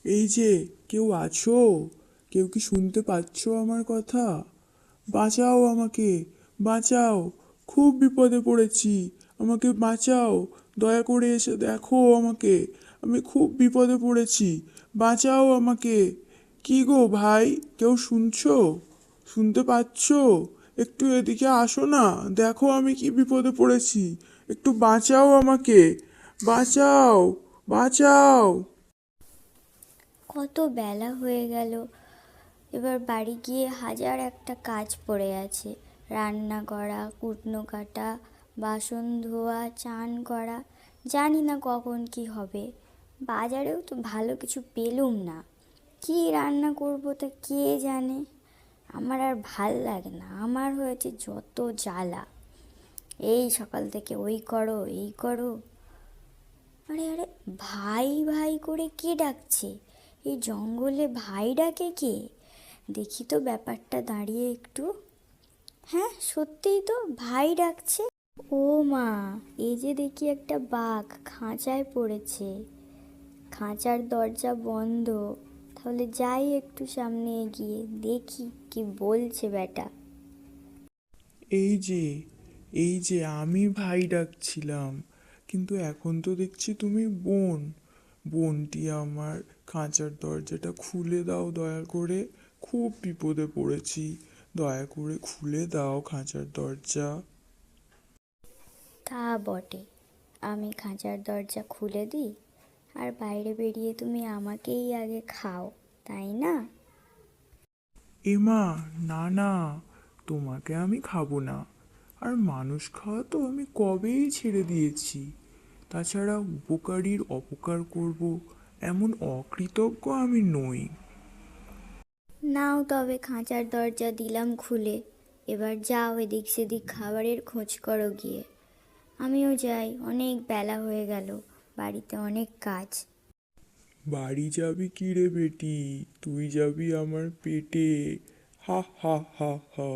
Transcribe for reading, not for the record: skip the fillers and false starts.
এই যে, কেউ আছো? কেউ কি শুনতে পাচ্ছো আমার কথা? বাঁচাও আমাকে, বাঁচাও! খুব বিপদে পড়েছি, আমাকে বাঁচাও! দয়া করে এসে দেখো আমাকে, আমি খুব বিপদে পড়েছি, বাঁচাও আমাকে! কি গো ভাই, কেউ শুনছো? শুনতে পাচ্ছো? একটু এদিকে আসো না, দেখো আমি কি বিপদে পড়েছি, একটু বাঁচাও আমাকে, বাঁচাও, বাঁচাও! কত বেলা হয়ে গেল, এবার বাড়ি গিয়ে হাজার একটা কাজ পড়ে আছে। রান্না করা, কুটনো কাটা, বাসন ধোয়া, চান করা। জানি না কখন কি হবে। বাজারেও তো ভালো কিছু পেলুম না। কি রান্না করবো তা কে জানে। আমার আর ভাল লাগে না, আমার হয়েছে যত জ্বালা। এই সকাল থেকে ওই করো এই করো। আরে আরে, ভাই ভাই করে কে ডাকছে? এই জঙ্গলে ভাই ডাকে কে? দেখি তো ব্যাপারটা দাঁড়িয়ে একটু। হ্যাঁ, সত্যিই তো ভাই ডাকছে। ও মা, এই যে দেখি একটা বাঘ খাঁচায় পড়েছে। খাঁচার দরজা বন্ধ। তাহলে যাই একটু সামনে এগিয়ে দেখি কি বলছে বেটা। এই যে, এই যে আমি ভাই ডাকছিলাম, কিন্তু এখন তো দেখছি তুমি বোন। বোনটি আমার, খাঁচার দরজাটা খুলে দাও দয়া করে, খুব বিপদে পড়েছি, দয়া করে খুলে দাও খাঁচার দরজা। তা বটে, আমি খাঁচার দরজা খুলে দিই আর বাইরে বেরিয়ে তুমি আমাকেই আগে খাও, তাই না? এমা, না না, তোমাকে আমি খাবো না। আর মানুষ খাওয়া তো আমি কবেই ছেড়ে দিয়েছি। তাছাড়া উপকারীর অপকার করব, এমন অকৃতজ্ঞ আমি নই। নাও তবে, খাঁচার দরজা দিলাম খুলে। এবার যাও এদিক সেদিক খাবারের খোঁজ করো গিয়ে। আমিও যাই, অনেক বেলা হয়ে গেল, বাড়িতে অনেক কাজ। বাড়ি যাবি কি রে বেটি? তুই যাবি আমার পেটে। হা হা হা হা।